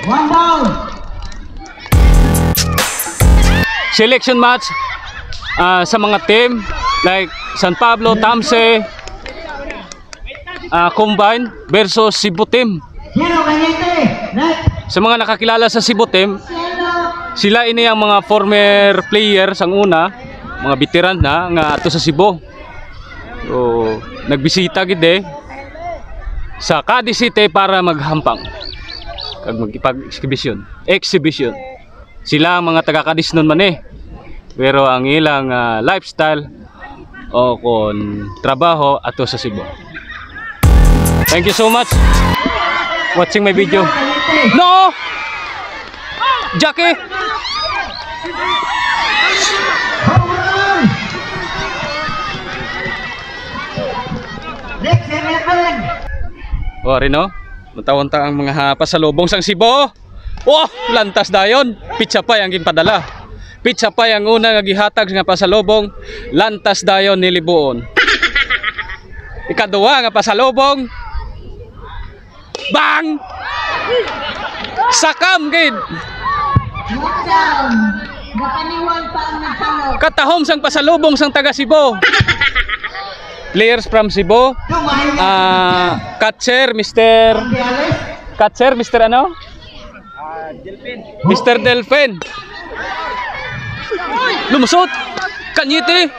One down. Selection match sa mga team like San Pablo, Tamse, Combine versus Cebu team. Sa mga nakakilala sa Cebu team, sila ini ang mga former players ang una, mga veteran na nga ato sa Cebu. So, nagbisita gid sa Cadiz City para maghampang kag magipag-exhibition. Sila ang mga taga Cadiz nun man pero ang ilang lifestyle o kon trabaho ato sa Cebu. Thank you so much watching my video. No! Jackie! O Rino, matawanta ang mga pasalubong sang Cebu. Oh, lantas dayon. Pizza pie ang ginpadala. Pizza pie ang una nga gihatag nga pasalubong, lantas dayon nilibuon. Ikaduha nga pasalubong, bang! Sakam gid. Katahom sang pasalubong sang taga Cebu. Players from Cebu. Catcher, Mr. Ano? Mr. Delphin. Lumusot. Kanyite.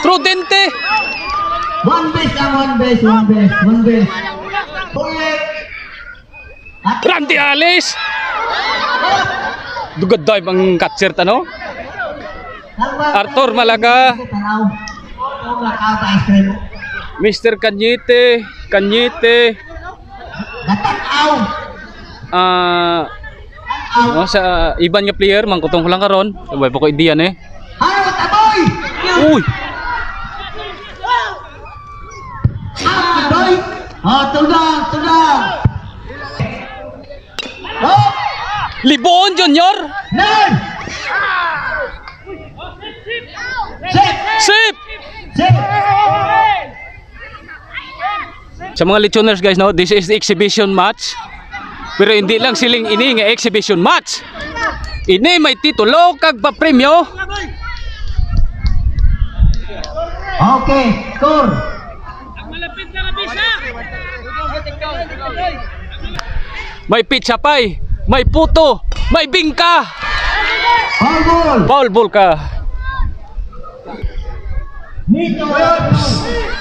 Prudente. One base. Randy Alice. Dugad dive ang catcher tano. Arthur Malaga. Mr. Kanyite. Sa iban nga player mangkutong ko lang karon. Way pa ko idiyan Uy. Liboon Junior. Sip. Sa mga listeners guys, no, this is the exhibition match. Pero hindi lang siling ini nga exhibition match. Ini may titulo kag pa-premyo. Okay, score. May pizza pie, may puto, may bingka. Foul ball ka.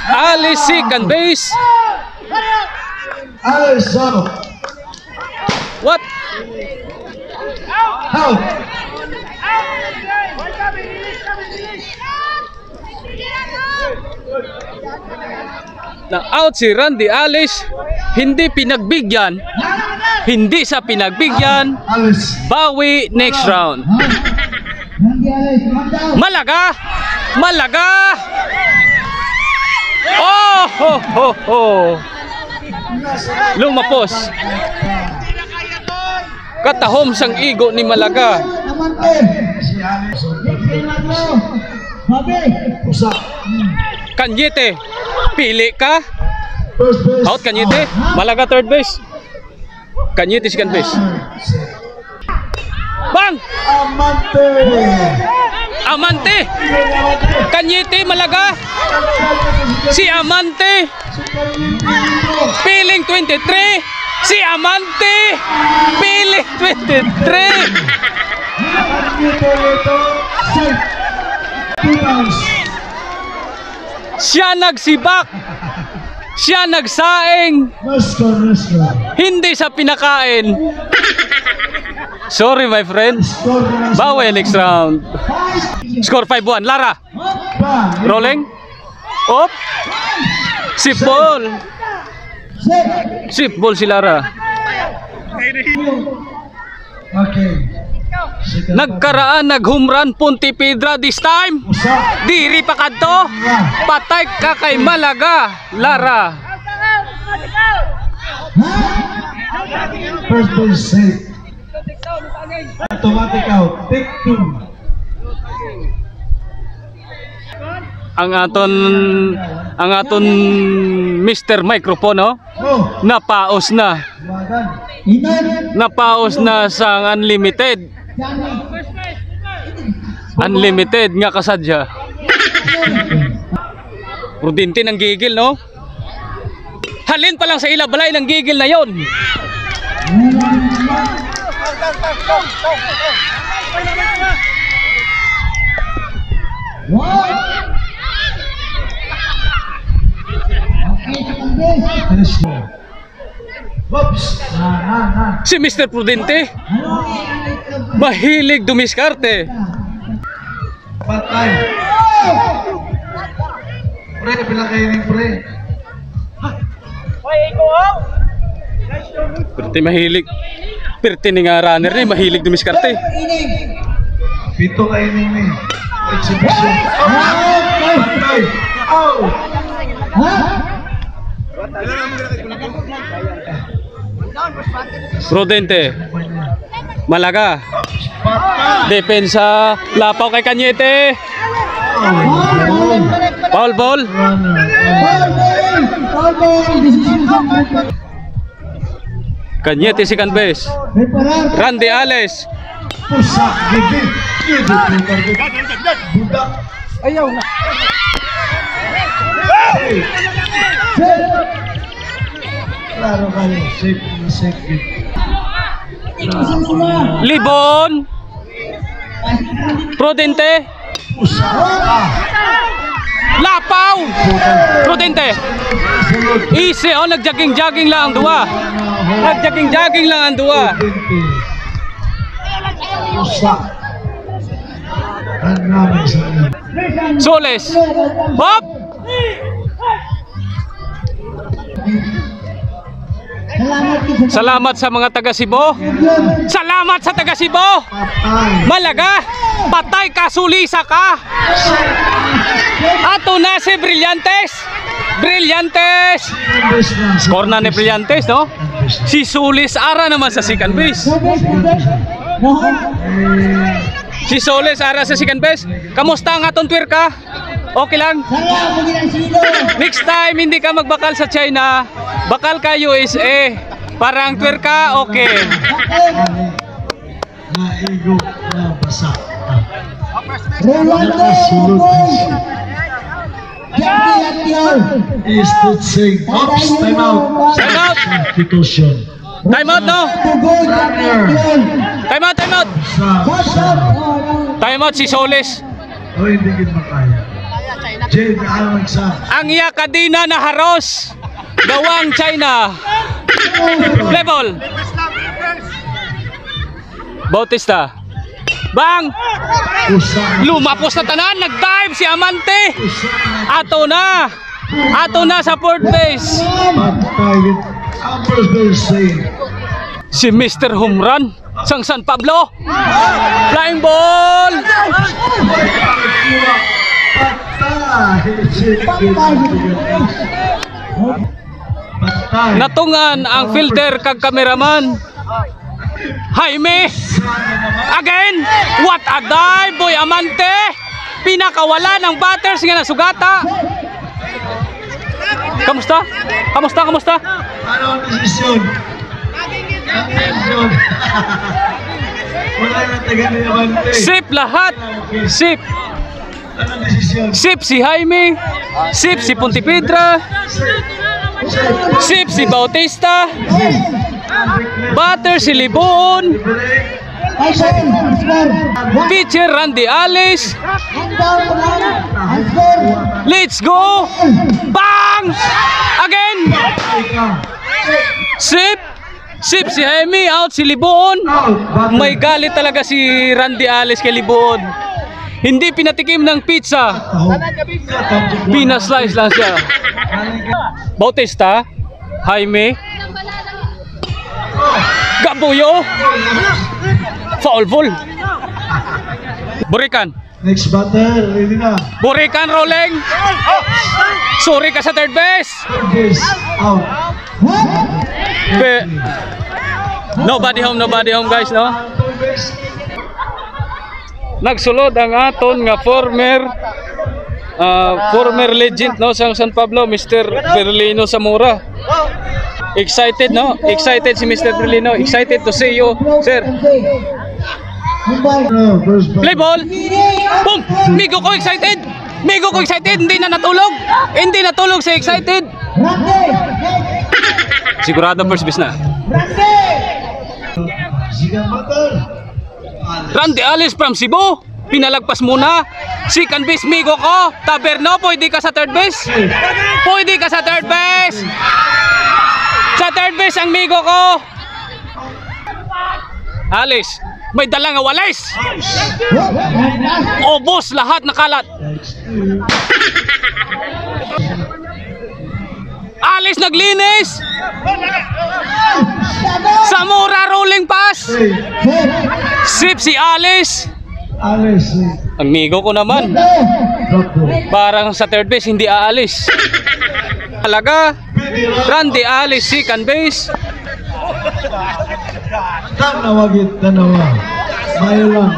Alice second base. What? Out. Na out si Randy Alice, hindi pinagbigyan. Hindi sa pinagbigyan. Bawi next round. Malaga! Oh! Lumapos. Katahom sang igo ni Malaga. Kanyete, pili ka. Out Kanyete. Malaga third base. Kanyete second base. Bang! Amante. Kanyete Malaga. Si Amante. Piling 23. Si Amante. Piling 23. Siya nagsibak. Siya nagsaing. Hindi sa pinakain. Sorry my friend. Bawi next round. Score 5-1. Lara. Rolling. Up. Sip ball. Sip ball si Lara. Okay. Nagkaraan nag-home run Pontevedra this time. Diri pa kadto. Patay ka kay Malaga. Lara. First base safe. Automatic out. Take 2. Mr. Microphone, no? Go. Napaos na. Lumagan. Ingat. Napaos na sa unlimited. Unlimited nga kasadya. Prudente ng gigil, no? Halin pa lang sa ilabalay ng gigil na yon. Oops. Si Mr. Prudente mahilig dumiskarte. Patay. Pre, pila kayo ng pre. Perti mahilig. Perti ni nga runner ni mahilig dumiskarte. Pito kayo ng ni. Exhibition. Patay. Oh. Prudente. Malaga. Patay. Depensa. Lapaw kay Kanyete. Foul ball. Kanyete second base. Randy Ales. Pusak. Gigi. Budak. Ayaw na. Klaro kayo. Safe na safe. Libon. Prudente. Pusak. Lapaw. Prudente. Easy, oh, nagjogging-jogging lang ang duwa. Nagjogging-jogging lang ang duwa. Pusak. Ang namin sa inyo. Soles. Hop. Salamat sa mga taga Cebu. Salamat sa taga Cebu. Patay. Malaga. Patay ka, sulisa ka. Ato na si Brillantes. Brillantes. Score na ni Brillantes, no? Si Solis ara naman sa second base. Si Solis ara sa second base. Kamusta ang atong twerka? Okay lang? Next time hindi ka magbakal sa China, bakal ka USA. Parang twerka, okay. Naigo na basa. Is put saying, oops, time out. Time out. Constitution. Time out, no? Runner. Time out, time out. Sa. Time out si Solis. O hindi kita makaya. Jade, ang magsa. Ang iya kadina na haros. Gawang China. Level. Bautista. Bang! Pusak. Lumapos na tanan, nag-dive si Amante. Pusak. Ato na. Ato na sa fourth base. Patay. Ang first base saying. Si Mr. Home Run sang San Pablo. Flying ball. Patay. Natungan ang fielder kag kameraman. Jaime. Again. What a dive, boy Amante. Pinakawala ng batters nga nasugata. Kamusta? Kamusta? Kamusta? Ano ang desisyon? Ang desisyon. Wala na taga ni Amante. Sip lahat. Sip. Anong desisyon? Sip si Jaime. Sip si Pontevedra. Sip si Bautista. Batter si Libon. Pitcher Randy Ales. Let's go. Bang! Again. Sip. Sip si Jaime. Out si Libon. May galit talaga si Randy Ales kay Libon. Hindi pinatikim ng pizza. Pinaslice lang siya. Bautista. Jaime. Gabuyo. Foul ball. Burikan. Next batter, ready na. Burikan rolling. Sorry ka sa third base. Third base, out. Nobody home guys, no? Third base. Nagsulod ang aton nga former former legend no sa San Pablo, Mr. Berlino Zamora. Excited no? Excited si Mr. Berlino. Excited to see you, sir. Play ball. Boom! Migo ko excited. Migo ko excited. Hindi na natulog. Hindi natulog si excited. Sigurado first base na. Randy Alice from Cebu. Pinalagpas muna. Second base, Migo ko. Taberno, pwede ka sa third base. Pwede ka sa third base. Sa third base ang Migo ko. Alice, may dalang walis. Obos lahat nakalat. Alice naglinis. Zamora rolling pass. Sip si Alice. Ang Migo ko naman. Parang sa third base hindi aalis. Talaga. Randy Alice second base. Tanawagit, tanawa. Mayo lang.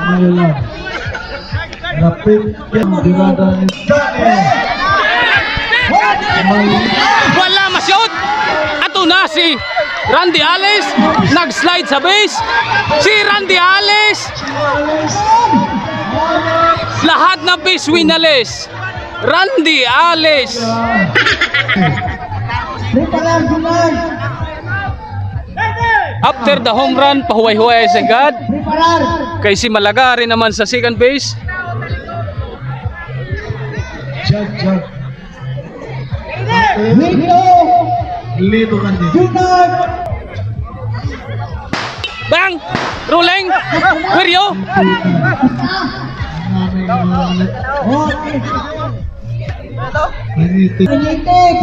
Rapid yan, dinada ni Wala masyot. Ato na si Randy Alice. Nag-slide sa base. Si Randy Alice. Lahat na base winalis. Randy Alice. After the home run, pahuway-huway sa God. Kay si Malaga rin naman sa second base. Jag. Lito kan din. Bang! Rolling! Wiryo!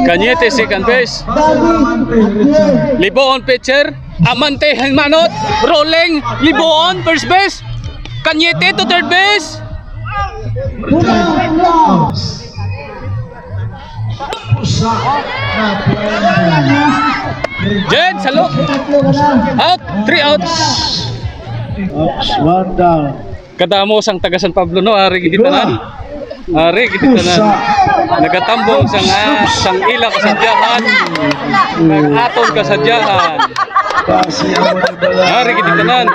Cañete second base. Liboon pitcher. Amante Manot. Rolling. Liboon first base. Cañete to third base. Jed, salo. Out, 3 outs. One down. Kadamo sang taga San Pablo no, ari gitanan. Ari gitanan. Nagatambong sang ila kasadyahan. Nagaton kasadyahan. Ari gitanan.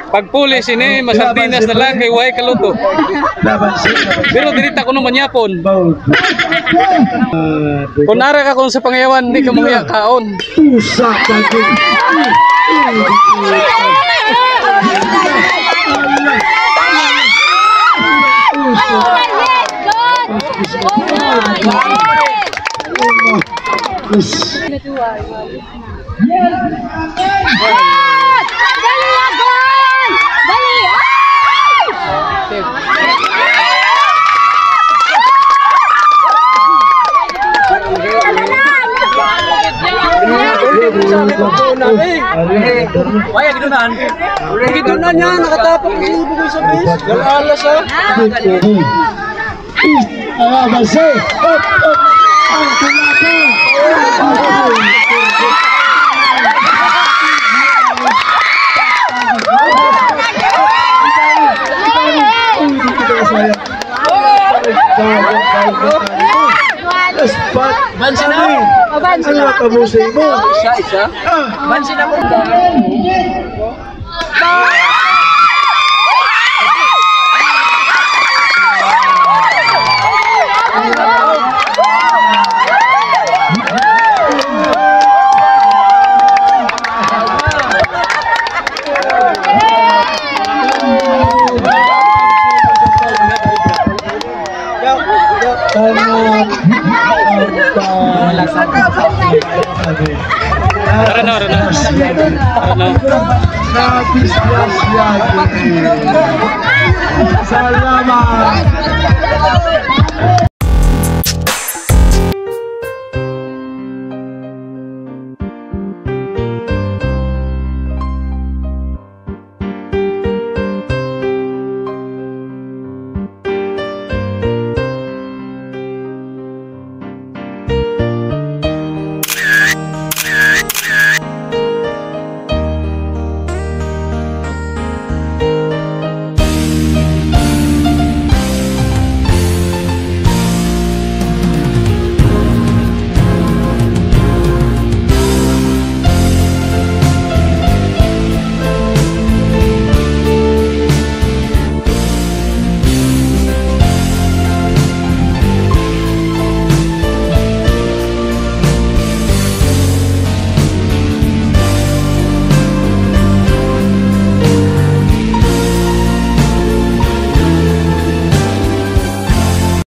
Pagpulis ini masardinas na lang kay way kaluto. Pero dirita ko no manyapon. Kung nara ka kung sa pangyawan, hindi ka mga kaon. Waya gidunan. Gidunan niya nakatapong ibugoy sa base. Galalas ha. Base. Ang tumapo. Bansin na. Bansin na kamusay mo. Isa. Bansin na mo. Salamat.